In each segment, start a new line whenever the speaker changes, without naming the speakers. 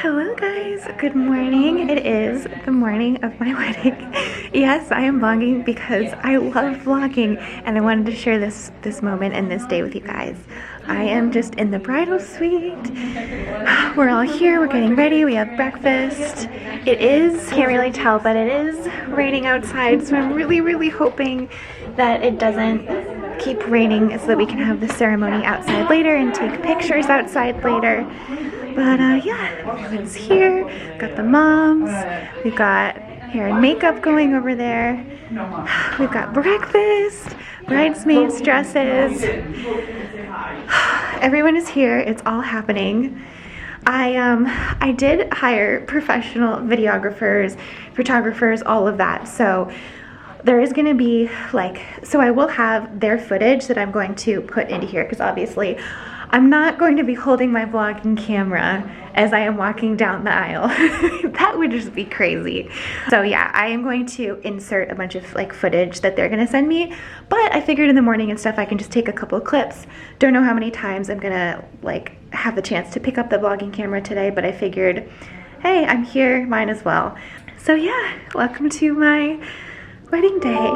Hello guys, good morning. It is the morning of my wedding. Yes, I am vlogging because I love vlogging and I wanted to share this moment and this day with you guys. I am just in the bridal suite. We're all here, we're getting ready, we have breakfast. It is, can't really tell, but it is raining outside, so I'm really hoping that it doesn't keep raining so that we can have the ceremony outside later and take pictures outside later. But yeah, everyone's here. We've got the moms. We've got hair and makeup going over there. We've got breakfast, bridesmaids dresses. Everyone is here. It's all happening. I did hire professional videographers, photographers, all of that. So there is going to be so I will have their footage that I'm going to put into here because obviously I'm not going to be holding my vlogging camera as I am walking down the aisle. That would just be crazy. So yeah, I am going to insert a bunch of footage that they're gonna send me, but I figured in the morning and stuff I can just take a couple of clips. Don't know how many times I'm gonna have the chance to pick up the vlogging camera today, but I figured, hey, I'm here, mine as well. So yeah, welcome to my wedding day.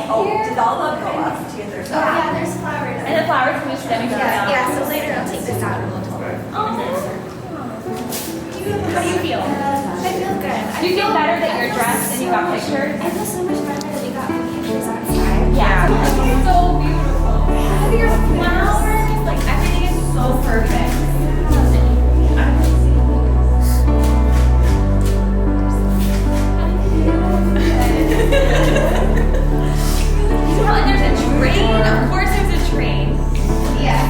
Oh, did all of them go up to get their stuff?
Oh yeah, there's flowers.
And the flowers can we just them down?
Yeah, so later I'll take this out and we'll talk.
How do you feel?
I feel good.
Do you feel better that you're dressed and you got pictures?
I feel so much better that we got pictures outside.
Yeah. It's so beautiful. Look at your flowers. Like everything is so perfect. And there's a train. Of course there's a train.
Yeah.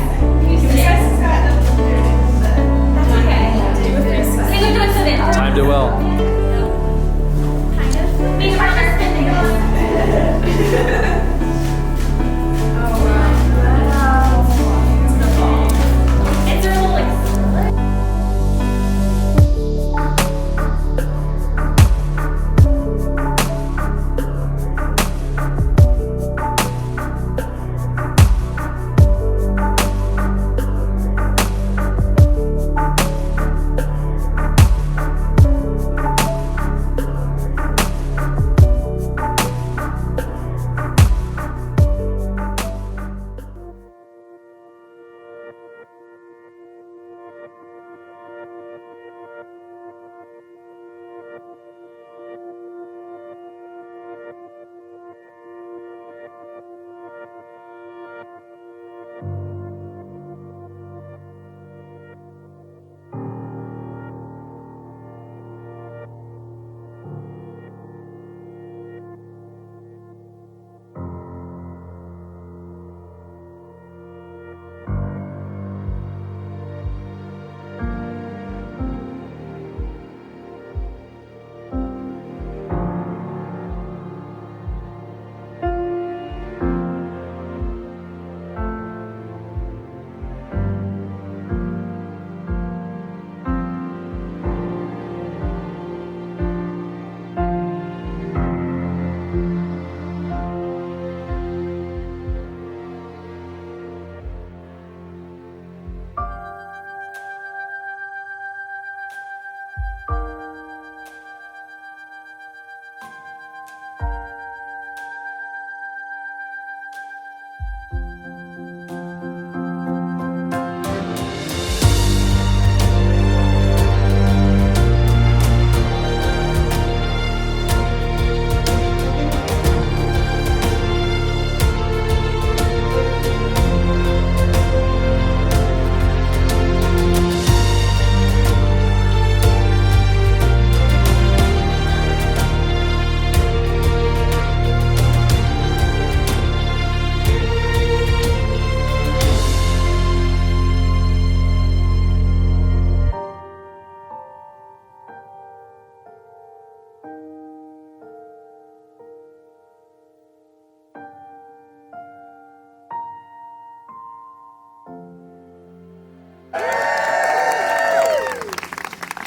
You see it? That's okay. Hey, look at us in it.
Timed it well.
Make a partner. It's a little like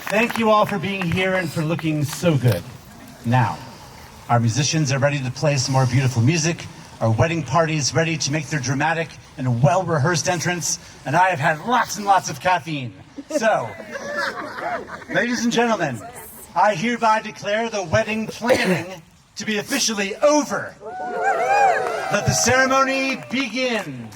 Thank you all for being here and for looking so good. Now, our musicians are ready to play some more beautiful music. Our wedding party is ready to make their dramatic and well-rehearsed entrance, and I have had lots and lots of caffeine. So, ladies and gentlemen, I hereby declare the wedding planning to be officially over. Let the ceremony begin.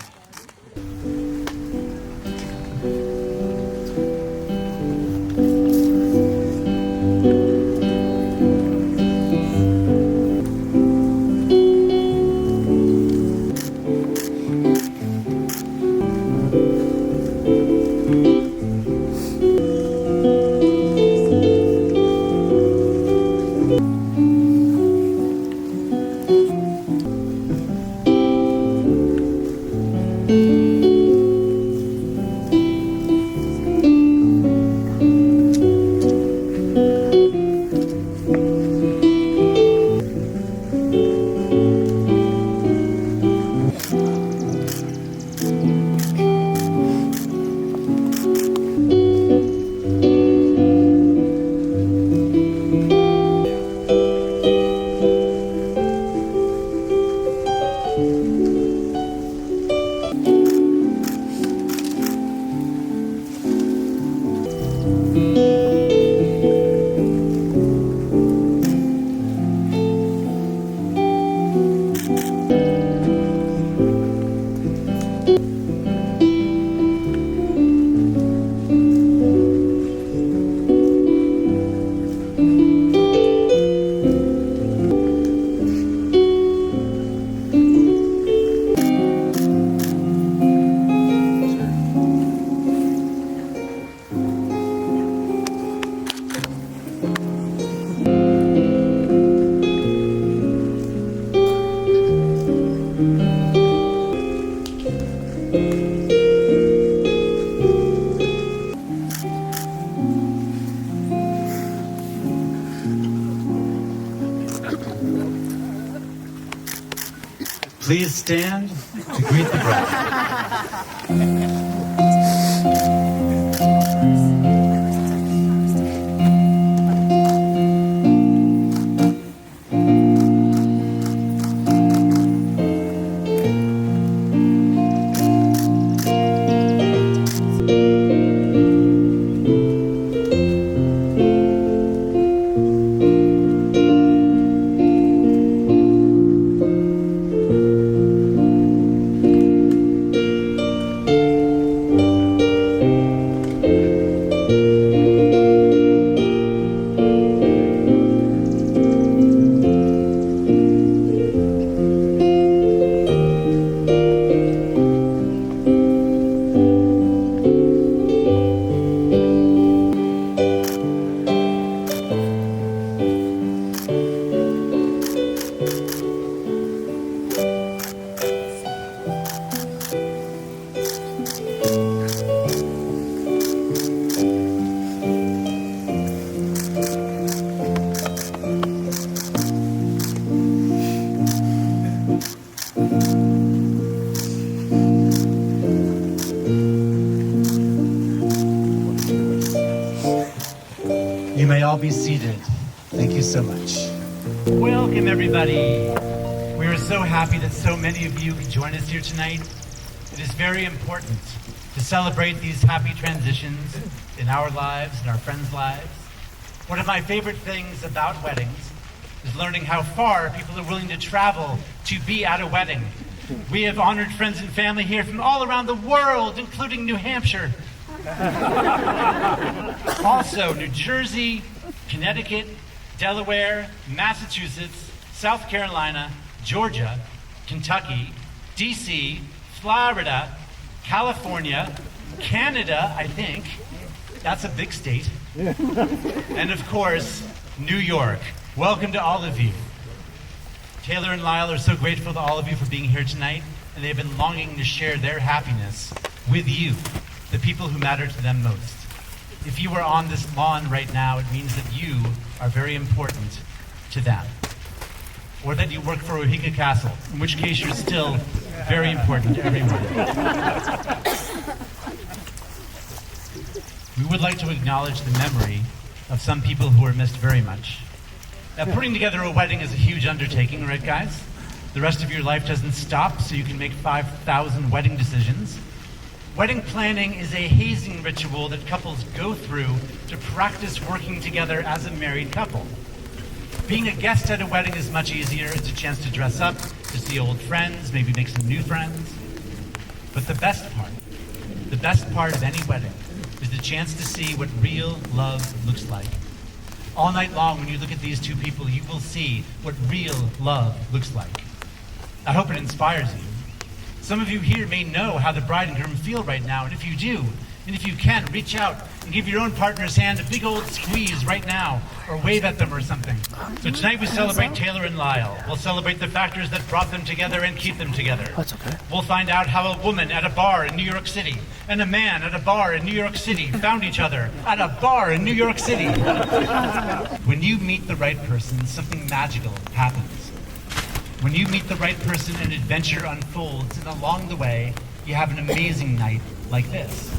Please stand to greet the bride. You may all be seated. Thank you so much. Welcome, everybody. We are so happy that so many of you could join us here tonight. It is very important to celebrate these happy transitions in our lives and our friends' lives. One of my favorite things about weddings is learning how far people are willing to travel to be at a wedding. We have honored friends and family here from all around the world, including New Hampshire. Also, New Jersey, Connecticut, Delaware, Massachusetts, South Carolina, Georgia, Kentucky, DC, Florida, California, Canada, I think. That's a big state. And of course, New York. Welcome to all of you. Taylor and Lyle are so grateful to all of you for being here tonight, and they've been longing to share their happiness with you, the people who matter to them most. If you are on this lawn right now, it means that you are very important to them. Or that you work for Oheka Castle, in which case you're still very important to everyone. We would like to acknowledge the memory of some people who are missed very much. Now, putting together a wedding is a huge undertaking, right, guys? The rest of your life doesn't stop, so you can make 5,000 wedding decisions. Wedding planning is a hazing ritual that couples go through to practice working together as a married couple. Being a guest at a wedding is much easier. It's a chance to dress up, to see old friends, maybe make some new friends. But the best part of any wedding is the chance to see what real love looks like. All night long, when you look at these two people, you will see what real love looks like. I hope it inspires you. Some of you here may know how the bride and groom feel right now, and if you do, and if you can, reach out and give your own partner's hand a big old squeeze right now, or wave at them or something. So tonight we celebrate Taylor and Lyle. We'll celebrate the factors that brought them together and keep them together.
That's okay.
We'll find out how a woman at a bar in New York City and a man at a bar in New York City found each other at a bar in New York City. When you meet the right person, something magical happens. When you meet the right person, an adventure unfolds, and along the way, you have an amazing night like this.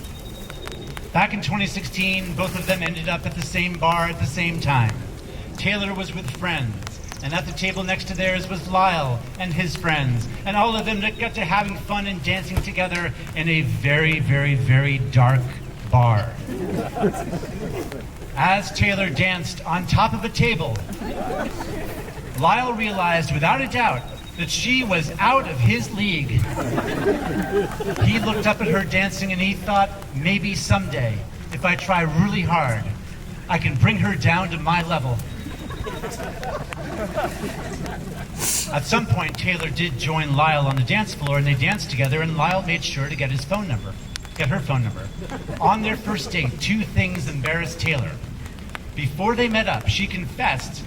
Back in 2016, both of them ended up at the same bar at the same time. Taylor was with friends, and at the table next to theirs was Lyle and his friends, and all of them got to having fun and dancing together in a very, very, very dark bar. As Taylor danced on top of a table, Lyle realized without a doubt that she was out of his league. He looked up at her dancing and he thought, maybe someday, if I try really hard, I can bring her down to my level. At some point, Taylor did join Lyle on the dance floor and they danced together, and Lyle made sure to get her phone number. On their first date, two things embarrassed Taylor. Before they met up, she confessed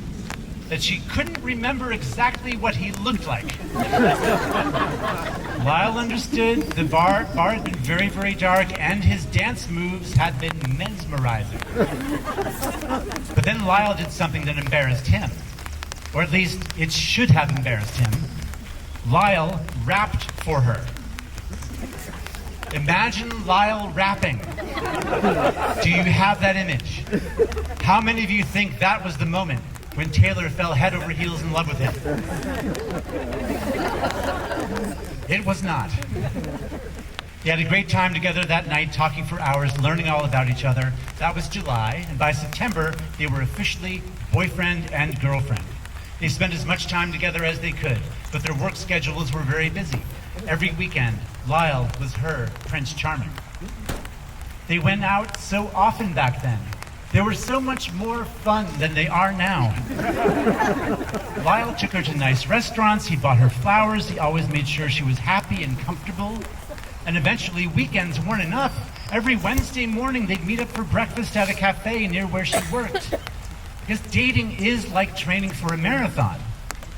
that she couldn't remember exactly what he looked like. Lyle understood the bar had been very, very dark, and his dance moves had been mesmerizing. But then Lyle did something that embarrassed him, or at least it should have embarrassed him. Lyle rapped for her. Imagine Lyle rapping. Do you have that image? How many of you think that was the moment when Taylor fell head over heels in love with him? It was not. They had a great time together that night, talking for hours, learning all about each other. That was July, and by September, they were officially boyfriend and girlfriend. They spent as much time together as they could, but their work schedules were very busy. Every weekend, Lyle was her Prince Charming. They went out so often back then. They were so much more fun than they are now. Lyle took her to nice restaurants, he bought her flowers, he always made sure she was happy and comfortable. And eventually, weekends weren't enough. Every Wednesday morning, they'd meet up for breakfast at a cafe near where she worked. Because dating is like training for a marathon.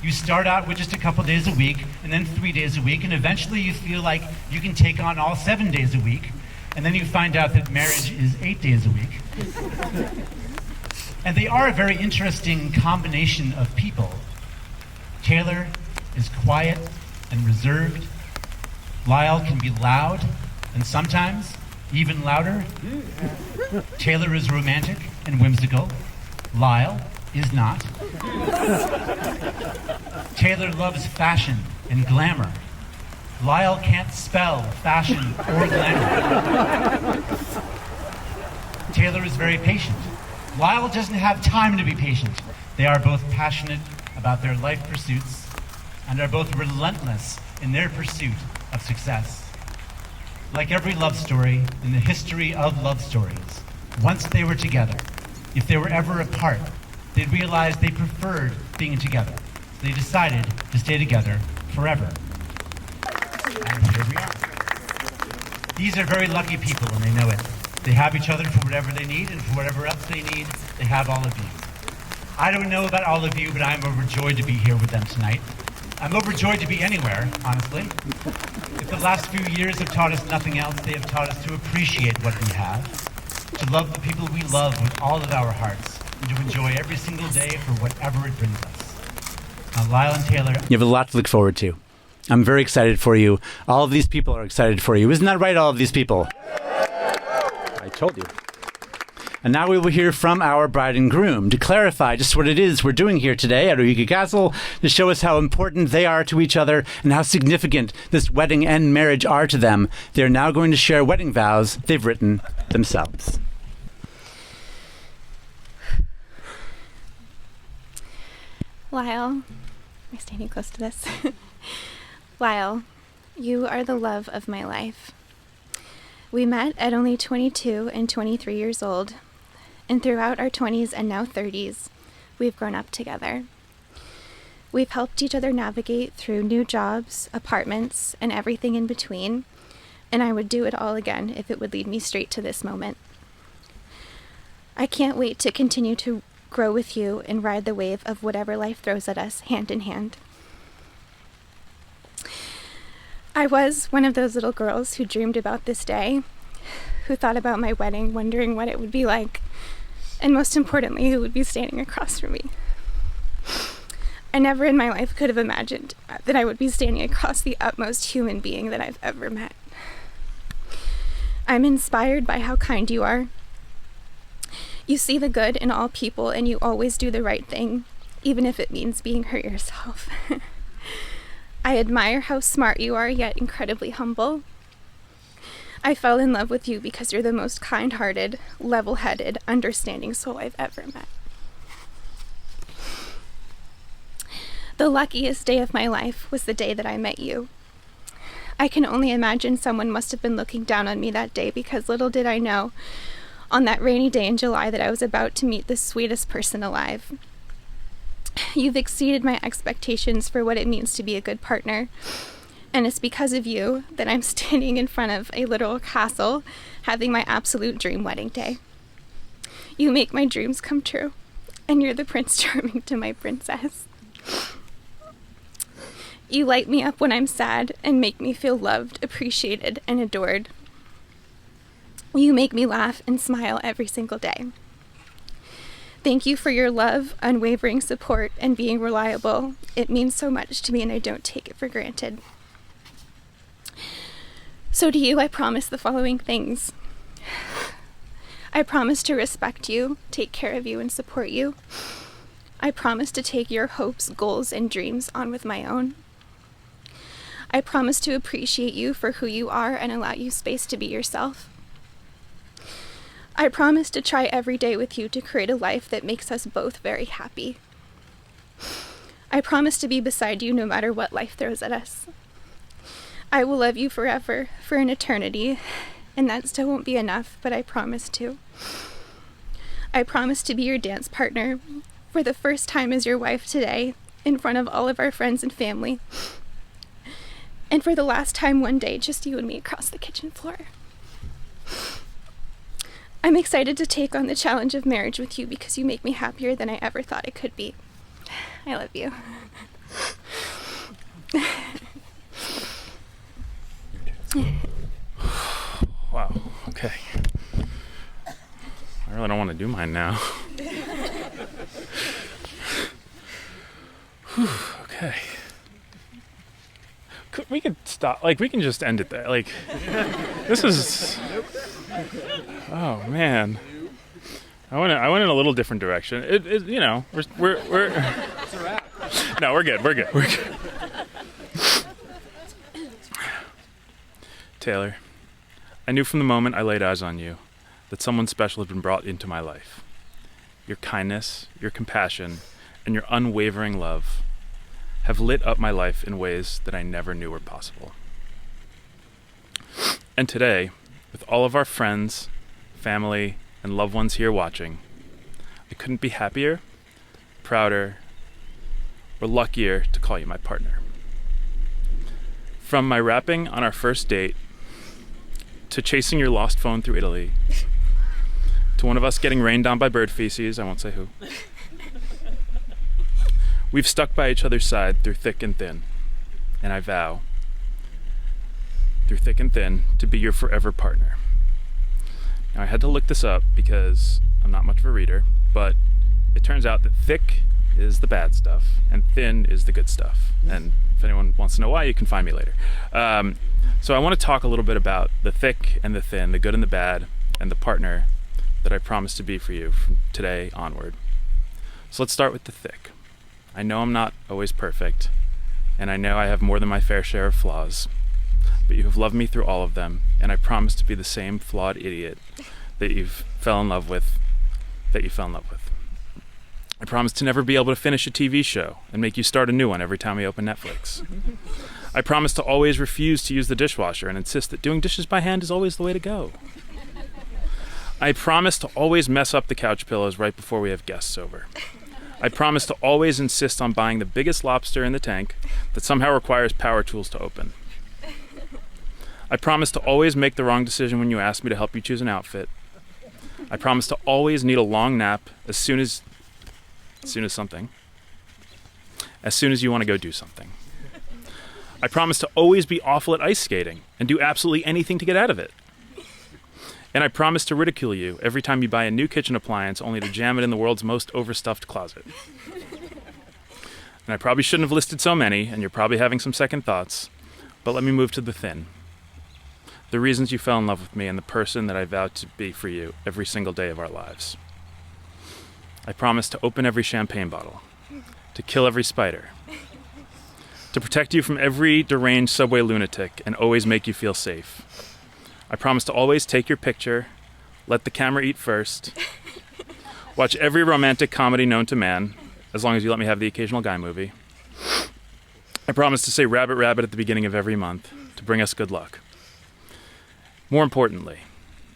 You start out with just a couple days a week, and then 3 days a week, and eventually you feel like you can take on all 7 days a week, and then you find out that marriage is 8 days a week. And they are a very interesting combination of people. Taylor is quiet and reserved. Lyle can be loud, and sometimes even louder. Taylor is romantic and whimsical. Lyle is not. Taylor loves fashion and glamour. Lyle can't spell fashion or glamour. Taylor is very patient. Lyle doesn't have time to be patient. They are both passionate about their life pursuits and are both relentless in their pursuit of success. Like every love story in the history of love stories, once they were together, if they were ever apart, they realized they preferred being together. So they decided to stay together forever. And here we are. These are very lucky people, and they know it. They have each other for whatever they need, and for whatever else they need, they have all of you. I don't know about all of you, but I'm overjoyed to be here with them tonight. I'm overjoyed to be anywhere, honestly. If the last few years have taught us nothing else, they have taught us to appreciate what we have, to love the people we love with all of our hearts, and to enjoy every single day for whatever it brings us. Now, Lyle and Taylor...
You have a lot to look forward to. I'm very excited for you. All of these people are excited for you. Isn't that right, all of these people? I told you. And now we will hear from our bride and groom to clarify just what it is we're doing here today at Oheka Castle, to show us how important they are to each other and how significant this wedding and marriage are to them. They're now going to share wedding vows they've written themselves.
Lyle, am I standing close to this? Lyle, you are the love of my life. We met at only 22 and 23 years old, and throughout our 20s and now 30s, we've grown up together. We've helped each other navigate through new jobs, apartments, and everything in between, and I would do it all again if it would lead me straight to this moment. I can't wait to continue to grow with you and ride the wave of whatever life throws at us, hand in hand. I was one of those little girls who dreamed about this day, who thought about my wedding, wondering what it would be like, and most importantly, who would be standing across from me. I never in my life could have imagined that I would be standing across the utmost human being that I've ever met. I'm inspired by how kind you are. You see the good in all people, and you always do the right thing, even if it means being hurt yourself. I admire how smart you are, yet incredibly humble. I fell in love with you because you're the most kind-hearted, level-headed, understanding soul I've ever met. The luckiest day of my life was the day that I met you. I can only imagine someone must have been looking down on me that day, because little did I know, on that rainy day in July, that I was about to meet the sweetest person alive. You've exceeded my expectations for what it means to be a good partner, and it's because of you that I'm standing in front of a literal castle having my absolute dream wedding day. You make my dreams come true, and you're the Prince Charming to my princess. You light me up when I'm sad and make me feel loved, appreciated, and adored. You make me laugh and smile every single day. Thank you for your love, unwavering support, and being reliable. It means so much to me, and I don't take it for granted. So to you, I promise the following things. I promise to respect you, take care of you, and support you. I promise to take your hopes, goals, and dreams on with my own. I promise to appreciate you for who you are and allow you space to be yourself. I promise to try every day with you to create a life that makes us both very happy. I promise to be beside you no matter what life throws at us. I will love you forever, for an eternity, and that still won't be enough, but I promise to. I promise to be your dance partner for the first time as your wife today, in front of all of our friends and family, and for the last time one day, just you and me across the kitchen floor. I'm excited to take on the challenge of marriage with you because you make me happier than I ever thought I could be. I love you.
Wow, okay. I really don't want to do mine now. Whew, okay. We could stop, like, we can just end it there. Like, this is... Oh, man. I went in a little different direction. You know, we're No, we're good. Taylor, I knew from the moment I laid eyes on you that someone special had been brought into my life. Your kindness, your compassion, and your unwavering love have lit up my life in ways that I never knew were possible. And today, with all of our friends, family, and loved ones here watching, I couldn't be happier, prouder, or luckier to call you my partner. From my rapping on our first date, to chasing your lost phone through Italy, to one of us getting rained on by bird feces, I won't say who. We've stuck by each other's side through thick and thin, and I vow, through thick and thin, to be your forever partner. Now, I had to look this up because I'm not much of a reader, but it turns out that thick is the bad stuff, and thin is the good stuff. And if anyone wants to know why, you can find me later. So I want to talk a little bit about the thick and the thin, the good and the bad, and the partner that I promise to be for you from today onward. So let's start with the thick. I know I'm not always perfect, and I know I have more than my fair share of flaws, but you have loved me through all of them, and I promise to be the same flawed idiot that you fell in love with. I promise to never be able to finish a TV show and make you start a new one every time we open Netflix. I promise to always refuse to use the dishwasher and insist that doing dishes by hand is always the way to go. I promise to always mess up the couch pillows right before we have guests over. I promise to always insist on buying the biggest lobster in the tank that somehow requires power tools to open. I promise to always make the wrong decision when you ask me to help you choose an outfit. I promise to always need a long nap as soon as you want to go do something. I promise to always be awful at ice skating and do absolutely anything to get out of it. And I promise to ridicule you every time you buy a new kitchen appliance only to jam it in the world's most overstuffed closet. And I probably shouldn't have listed so many, and you're probably having some second thoughts, but let me move to the thin. The reasons you fell in love with me and the person that I vowed to be for you every single day of our lives. I promise to open every champagne bottle, to kill every spider, to protect you from every deranged subway lunatic and always make you feel safe. I promise to always take your picture, let the camera eat first, watch every romantic comedy known to man, as long as you let me have the occasional guy movie. I promise to say rabbit rabbit at the beginning of every month to bring us good luck. More importantly,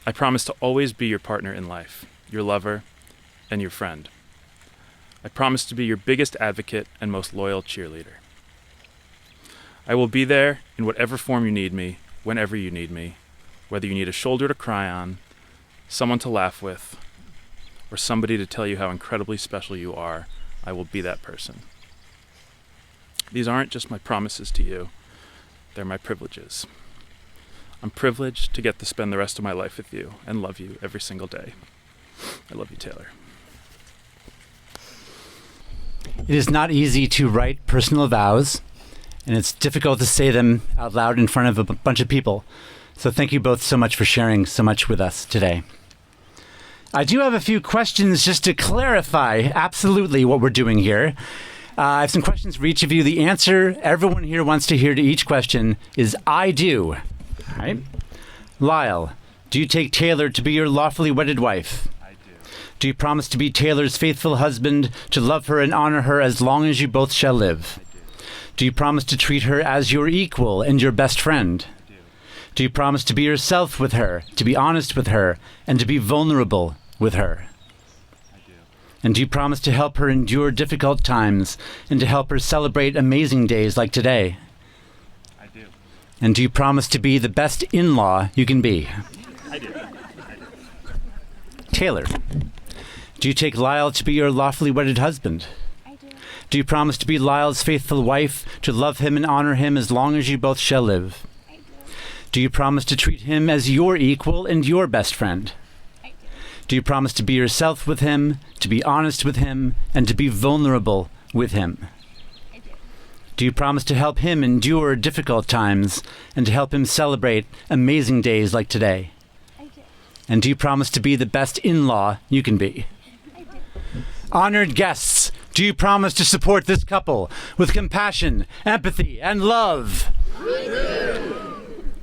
I promise to always be your partner in life, your lover, and your friend. I promise to be your biggest advocate and most loyal cheerleader. I will be there in whatever form you need me, whenever you need me, whether you need a shoulder to cry on, someone to laugh with, or somebody to tell you how incredibly special you are, I will be that person. These aren't just my promises to you, they're my privileges. I'm privileged to get to spend the rest of my life with you and love you every single day. I love you, Taylor.
It is not easy to write personal vows, and it's difficult to say them out loud in front of a bunch of people. So thank you both so much for sharing so much with us today. I do have a few questions just to clarify absolutely what we're doing here. I have some questions for each of you. The answer everyone here wants to hear to each question is I do. All right. Lyle, do you take Taylor to be your lawfully wedded wife?
I do.
Do you promise to be Taylor's faithful husband, to love her and honor her as long as you both shall live?
I do.
Do you promise to treat her as your equal and your best friend?
I do.
Do you promise to be yourself with her, to be honest with her, and to be vulnerable with her?
I do.
And do you promise to help her endure difficult times and to help her celebrate amazing days like today?
I do.
And do you promise to be the best in-law you can be?
I do.
Taylor, do you take Lyle to be your lawfully wedded husband?
I do.
Do you promise to be Lyle's faithful wife, to love him and honor him as long as you both shall live?
I do.
Do you promise to treat him as your equal and your best friend?
I do.
Do you promise to be yourself with him, to be honest with him, and to be vulnerable with him?
I do.
Do you promise to help him endure difficult times and to help him celebrate amazing days like today?
I do.
And do you promise to be the best in-law you can be?
I do.
Honored guests, do you promise to support this couple with compassion, empathy, and love?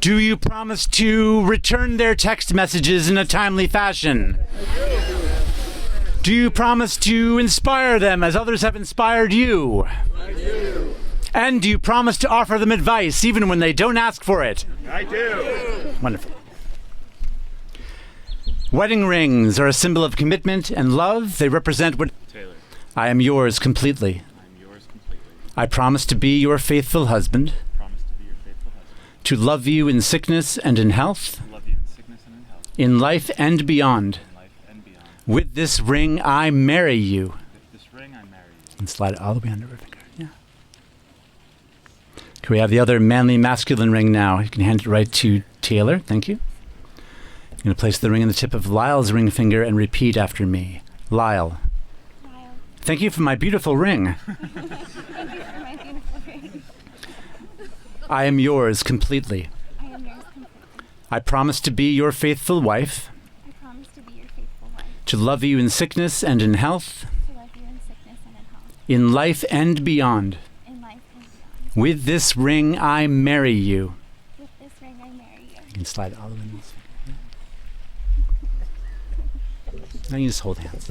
Do you promise to return their text messages in a timely fashion? Do you promise to inspire them as others have inspired you?
I do.
And do you promise to offer them advice even when they don't ask for it?
I do.
Wonderful. Wedding rings are a symbol of commitment and love. They represent what...
Taylor,
I am yours completely.
I'm yours completely.
I promise to be your faithful husband,
Promise to be your faithful husband.
to love you in sickness and in health,
To love you in sickness and in health.
in life and beyond.
In life and beyond.
With this ring, I marry you.
With this ring, I marry you.
And slide it all the way under her finger. Yeah. Can we have the other manly masculine ring now? You can hand it right to Taylor. Thank you. You're going to place the ring on the tip of Lyle's ring finger and repeat after me. Lyle.
Lyle.
Thank you for my beautiful ring.
Thank you for my beautiful ring.
I am yours completely.
I am yours completely.
I promise to be your faithful wife,
I promise to be your faithful wife.
to love you in sickness and in health,
To love you in sickness and in health.
in life and beyond.
In life and beyond.
With this ring, I marry you.
With this ring, I marry you.
You can slide it all the way in this finger. Now you just hold hands.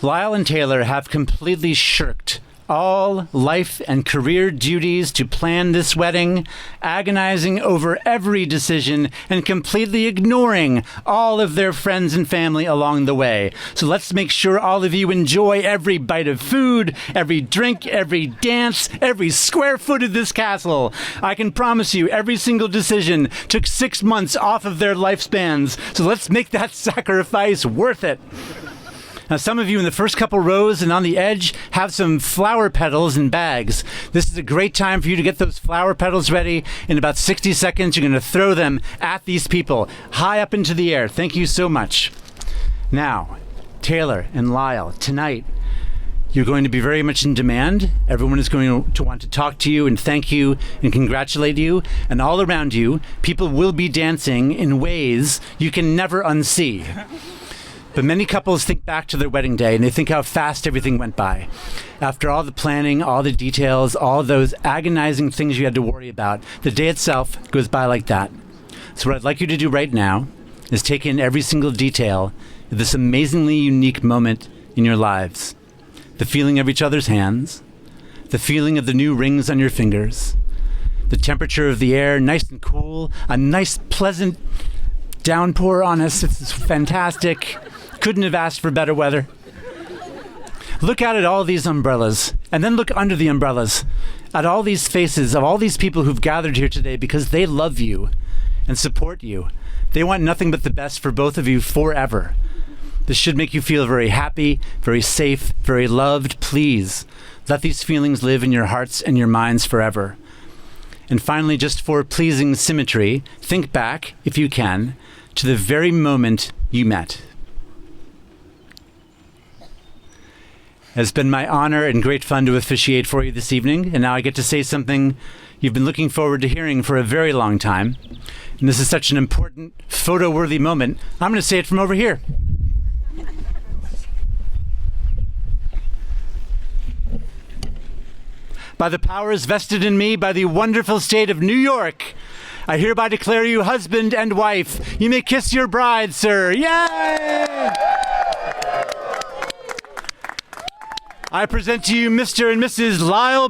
Lyle and Taylor have completely shirked all life and career duties to plan this wedding, agonizing over every decision and completely ignoring all of their friends and family along the way. So let's make sure all of you enjoy every bite of food, every drink, every dance, every square foot of this castle. I can promise you every single decision took 6 months off of their lifespans. So let's make that sacrifice worth it. Now, some of you in the first couple rows and on the edge have some flower petals in bags. This is a great time for you to get those flower petals ready. In about 60 seconds, you're going to throw them at these people high up into the air. Thank you so much. Now, Taylor and Lyle, tonight, you're going to be very much in demand. Everyone is going to want to talk to you and thank you and congratulate you. And all around you, people will be dancing in ways you can never unsee. But many couples think back to their wedding day and they think how fast everything went by. After all the planning, all the details, all those agonizing things you had to worry about, the day itself goes by like that. So what I'd like you to do right now is take in every single detail of this amazingly unique moment in your lives. The feeling of each other's hands, the feeling of the new rings on your fingers, the temperature of the air, nice and cool, a nice pleasant downpour on us. It's fantastic. Couldn't have asked for better weather. Look out at all these umbrellas, and then look under the umbrellas at all these faces of all these people who've gathered here today because they love you and support you. They want nothing but the best for both of you forever. This should make you feel very happy, very safe, very loved. Please let these feelings live in your hearts and your minds forever. And finally, just for pleasing symmetry, think back, if you can, to the very moment you met. It's been my honor and great fun to officiate for you this evening, and now I get to say something you've been looking forward to hearing for a very long time. And this is such an important, photo-worthy moment, I'm going to say it from over here. By the powers vested in me by the wonderful state of New York, I hereby declare you husband and wife. You may kiss your bride, sir. Yay! I present to you Mr. and Mrs. Lyle.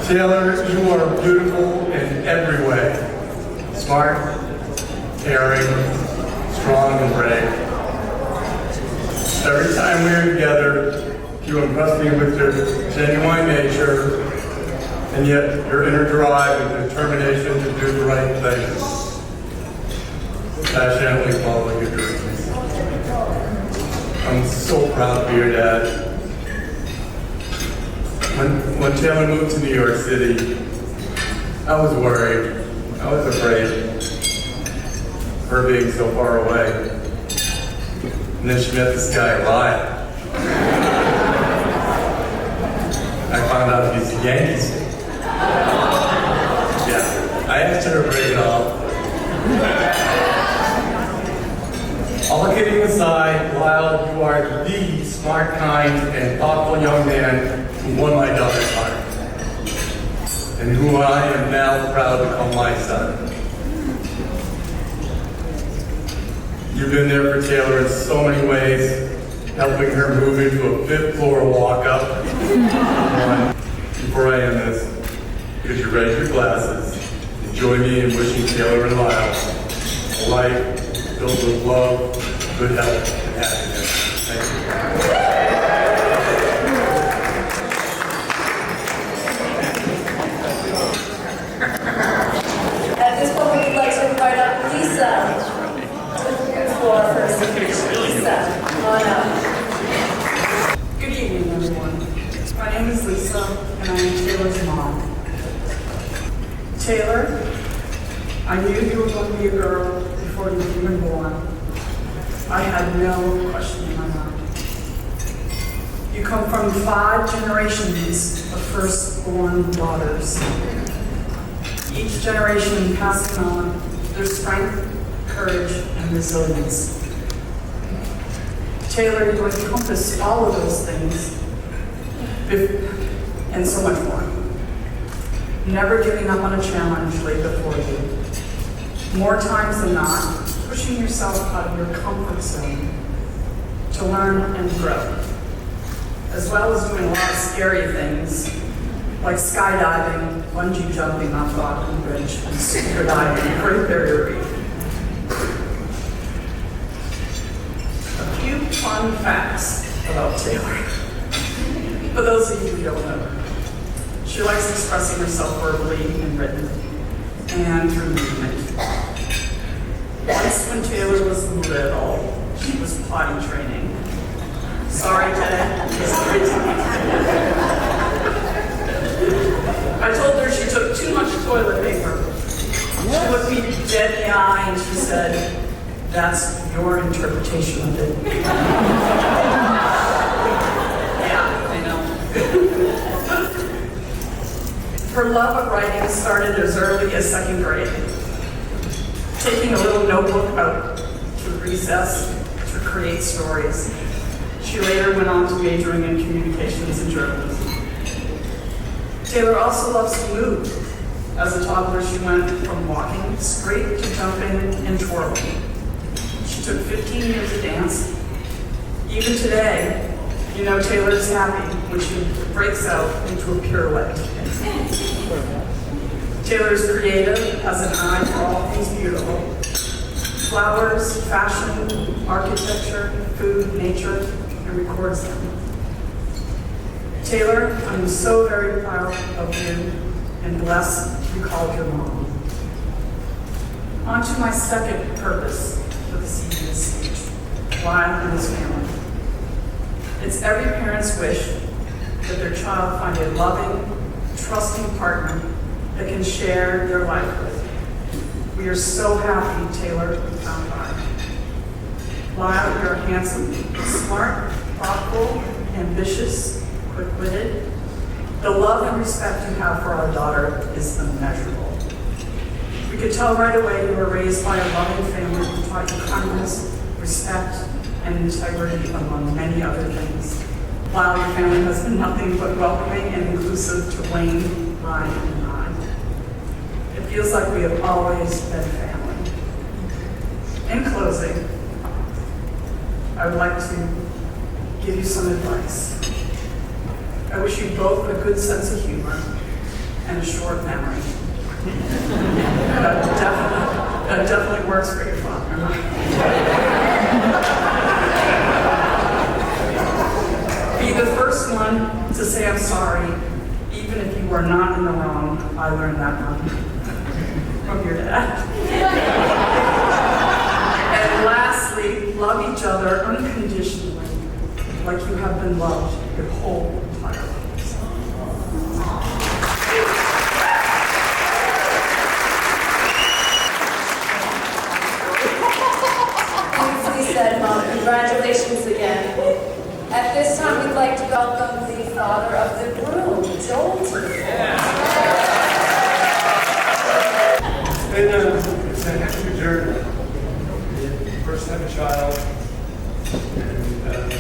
Taylor, you are beautiful in every way. Smart, caring, strong, and brave. Every time we are together, you impress me with your genuine nature, and yet your inner drive and determination to do the right thing. Passionately follow your dreams. I'm so proud to be your dad. When Taylor moved to New York City, I was worried. I was afraid of her being so far away. And then she met this guy, Lihi. I found out he's a Yankees fan. Yeah, I asked her to break it off. All kidding aside, Lyle, you are the smart, kind, and thoughtful young man who won my daughter's heart, and who I am now proud to call my son. You've been there for Taylor in so many ways, helping her move into a 5th floor walk-up. Before I end this, could you raise your glasses and join me in wishing Taylor and Lyle a life filled with love, good health, and happiness. Thank you.
At this point, we'd like to invite up Lisa for our first speech. Lisa, come on up.
Good evening, everyone. My name is Lisa, and I am Taylor's mom. Taylor, I knew you were going to be a girl before you were even born. I had no question in my mind. You come from 5 generations of firstborn daughters. Each generation passing on their strength, courage, and resilience. Taylor, you encompass all of those things and so much more. Never giving up on a challenge laid before you. More times than not, pushing yourself out of your comfort zone to learn and grow, as well as doing a lot of scary things like skydiving, bungee jumping off Rockland Bridge, and scuba diving, Great Barrier Reef. fun facts about Taylor. For those of you who don't know, she likes expressing herself verbally and written, and through movement. Once when Taylor was little, she was potty training. Sorry, Ted. Sorry, Ted. I told her she took too much toilet paper. She looked me dead in the eye and she said, "That's your interpretation of it." Yeah, I know. Her love of writing started as early as second grade. Taking a little notebook out to recess to create stories. She later went on to majoring in communications and journalism. Taylor also loves to move. As a toddler, she went from walking straight to jumping and twirling. She took 15 years of dance. Even today, you know Taylor is happy when she breaks out into a pirouette. Taylor is creative, has an eye for all things beautiful. Flowers, fashion, architecture, food, nature, and records them. Taylor, I'm so very proud of you and blessed you called your mom. On to my second purpose for the CBS speech, Lyle and his family. It's every parent's wish that their child find a loving, trusting partner that can share their life with. We are so happy, Taylor, you found Lyle. Lyle, you're handsome, smart, thoughtful, ambitious, quick-witted. The love and respect you have for our daughter is immeasurable. We could tell right away you were raised by a loving family who taught you kindness, respect, and integrity, among many other things. While your family has been nothing but welcoming and inclusive to Wayne, Ryan, and I. It feels like we have always been family. In closing, I would like to give you some advice. I wish you both a good sense of humor and a short memory. That definitely works for your father. Be the first one to say I'm sorry, even if you were not in the wrong. I learned that one from your dad. And lastly, love each other unconditionally, like you have been loved your whole entire lives.
Beautifully said, Mom. Congratulations again. At this time, we'd like to welcome the father of the groom, Joel.
It's a heck of a journey. First have a child, and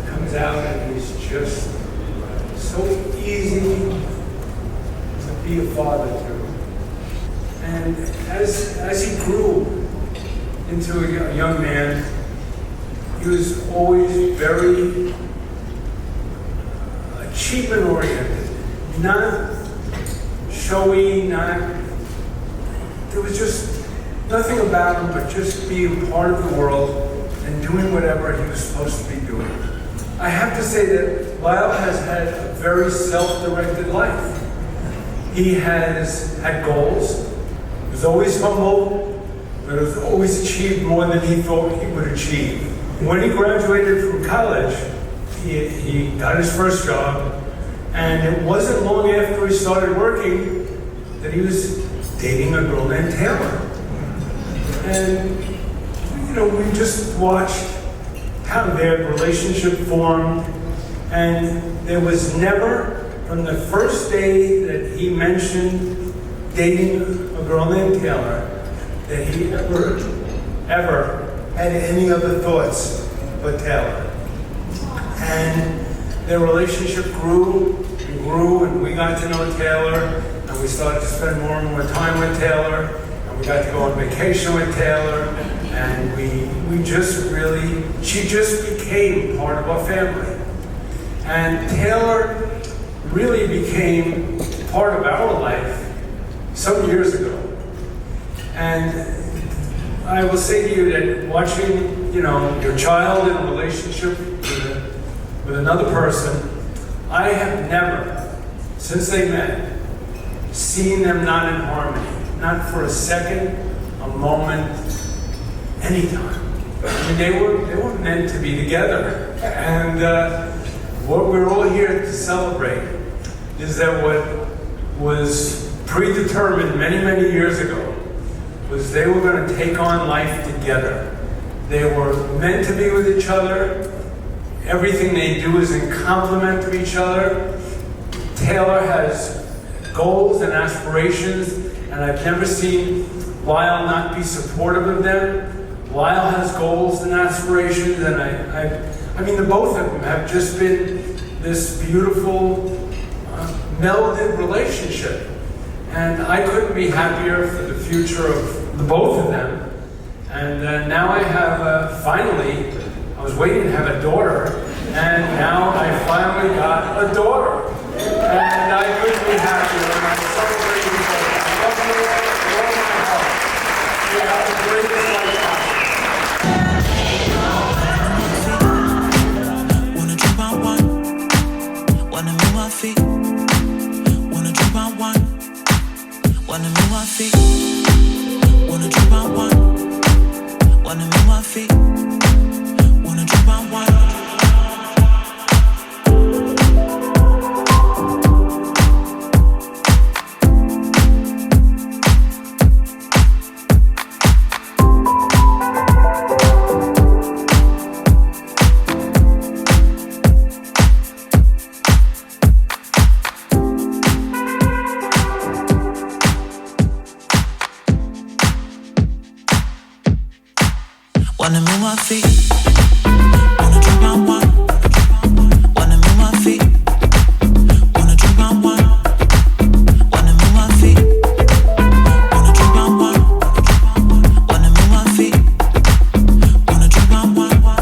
comes out and he's just so easy to be a father to. And as he grew into a young man, he was always very achievement-oriented, not showy, there was just nothing about him but just being part of the world and doing whatever he was supposed to be doing. I have to say that Lyle has had a very self-directed life. He has had goals, he was always humble, but has always achieved more than he thought he would achieve. When he graduated from college, he got his first job, and it wasn't long after he started working that he was dating a girl named Taylor. And, we just watched how their relationship formed, and there was never, from the first day that he mentioned dating a girl named Taylor, that he ever had any other thoughts but Taylor. And their relationship grew and grew, and we got to know Taylor, and we started to spend more and more time with Taylor, and we got to go on vacation with Taylor, and she just became part of our family. And Taylor really became part of our life some years ago. And
I will say to you that watching, your child in a relationship with another person, I have never, since they met, seen them not in harmony, not for a second, a moment, anytime. I mean, they were meant to be together. And what we're all here to celebrate is that what was predetermined many, many years ago was they were going to take on life together. They were meant to be with each other. Everything they do is in complement to each other. Taylor has goals and aspirations, and I've never seen Lyle not be supportive of them. Lyle has goals and aspirations, and I mean, the both of them have just been this beautiful, melded relationship. And I couldn't be happier for the future of the both of them. And now I have, finally, I was waiting to have a daughter, and now I finally got a daughter. And I couldn't be happier, and I'm so grateful for it. I love you all with all my heart. You have the greatest life possible.
Wanna drop on one, wanna move my feet. Wanna drop on one, wanna move my feet. Wanna drop on one, wanna move my feet. Wanna drop on one. Wanna move my feet. Wanna drop on one. Wanna move my feet. Wanna drop on one. Wanna move my feet. Wanna drop on one. Wanna move my feet. Wanna drop on one.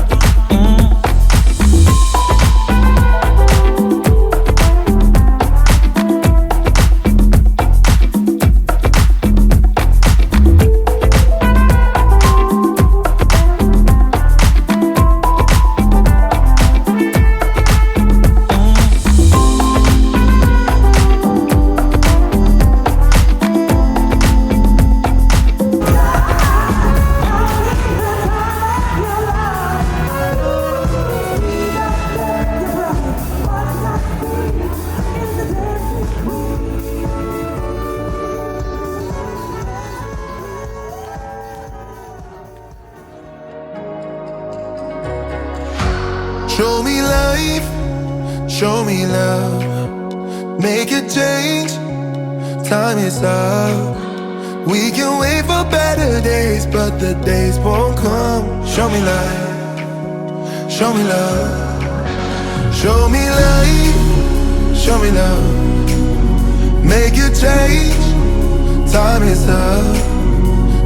Show me life, show me love. Make a change, time is up. We can wait for better days, but the days won't come. Show me life, show me love. Show me life, show me love. Make a change, time is up.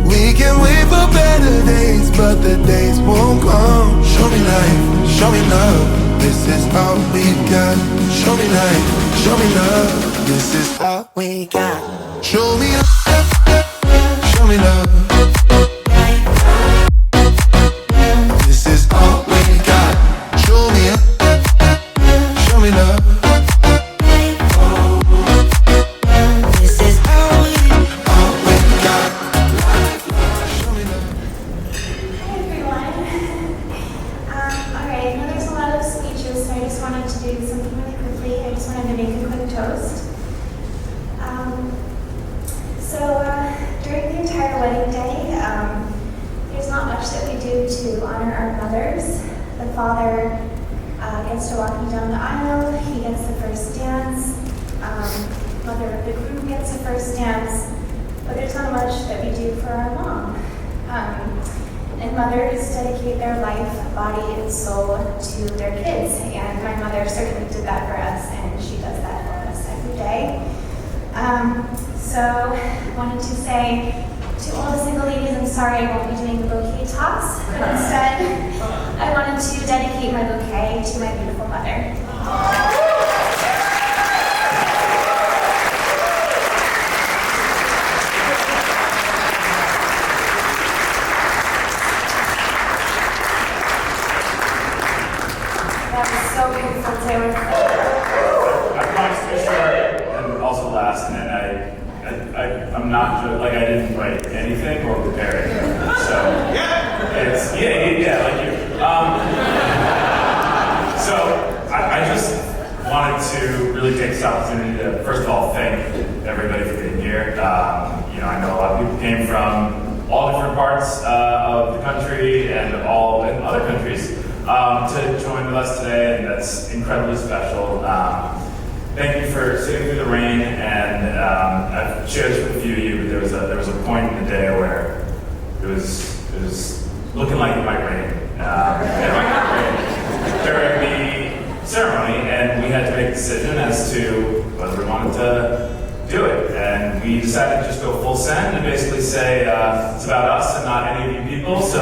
We can wait for better days, but the days won't come. Show me life, show me love. This is all we got. Show me life, show me love. This is all we got. Show me love, show me love. This is all we got. Show me love, show me love.
During the entire wedding day, there's not much that we do to honor our mothers. The father gets to walk you down the aisle, he gets the first dance, mother of the groom gets the first dance, but there's not much that we do for our mom. And mothers dedicate their life, body, and soul to their kids, and my mother certainly did that for us, and she does that for us every day. So I wanted to say to all the single ladies, I'm sorry I won't be doing the bouquet toss, but instead I wanted to dedicate my bouquet to my beautiful mother.
class, and I'm not like I didn't write anything or prepare anything. So it's like you. So I just wanted to really take this opportunity to first of all thank everybody for being here. I know a lot of people came from all different parts of the country and all in other countries to join with us today, and that's incredibly special. Thank you for sitting through the rain, and I've shared this with a few of you. There was a point in the day where it was looking like it might rain. It might not rain during the ceremony, and we had to make a decision as to whether we wanted to do it. And we decided to just go full send and basically say it's about us and not any of you people. So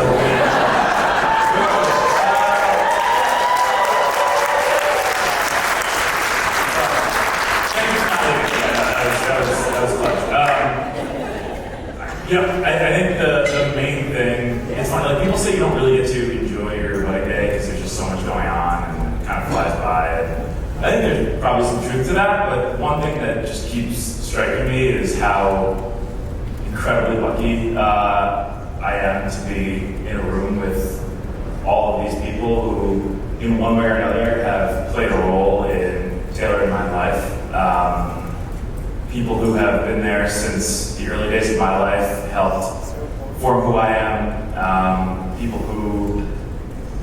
I think the main thing, it's funny, like people say you don't really get to enjoy your wedding day because there's just so much going on and it kind of flies by. And I think there's probably some truth to that, but one thing that just keeps striking me is how incredibly lucky I am to be in a room with all of these people who, in one way or another, have played a role in tailoring my life. People who have been there since the early days of my life, helped form who I am, people who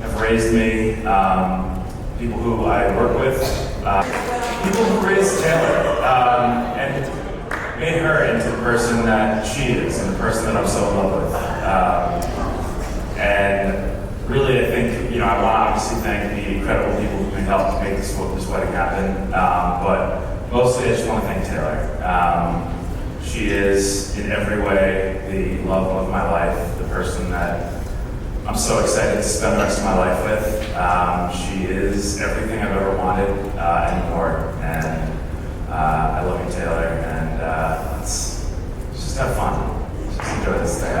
have raised me, people who I work with, people who raised Taylor, and made her into the person that she is, and the person that I'm so in love with. And really, I think, I want to obviously thank the incredible people who helped to make this wedding happen, but mostly I just want to thank Taylor. She is, in every way, the love of my life, the person that I'm so excited to spend the rest of my life with. She is everything I've ever wanted and more. And I love you, Taylor, and let's just have fun. Just enjoy this thing.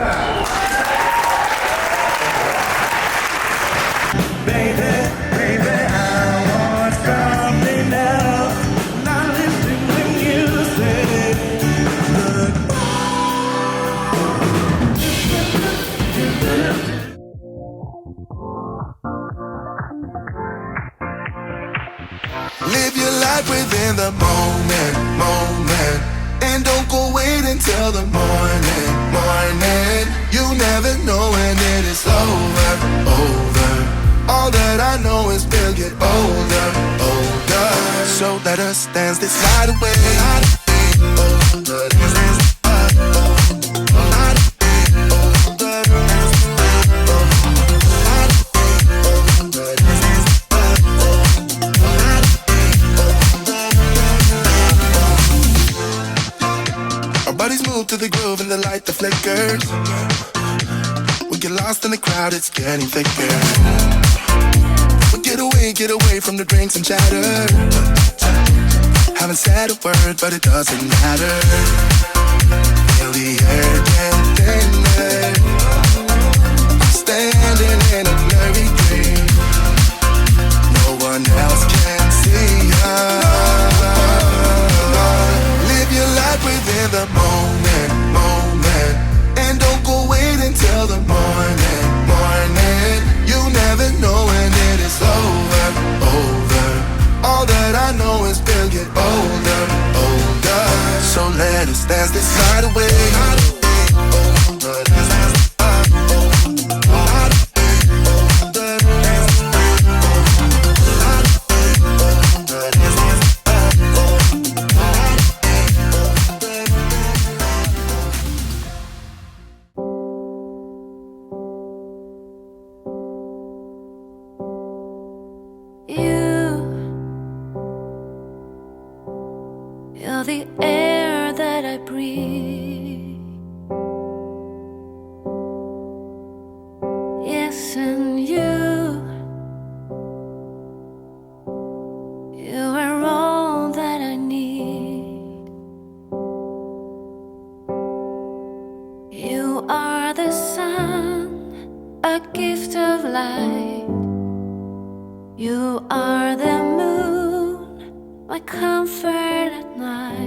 Baby, I want something else. Not listening when you say live your life within the moment, and don't go wait until the morning. You never know when it is over. All that I know is we'll get older. So let us dance this night away. Our bodies move to the groove and the light that flickers. We get lost in the crowd, it's getting thicker. We get away from the drinks and chatter. Haven't said a word, but it doesn't matter. Feel the air get thinner. I'm standing in a blurry dream. No one else can see us. Live your life within the moment, and don't go wait until the morning. You never know when it is over. All that I know is we'll get older. So let us dance this night away.
You're the air that I breathe. Yes, and you are all that I need. You are the sun, a gift of light. You are the moon, my comfort at night.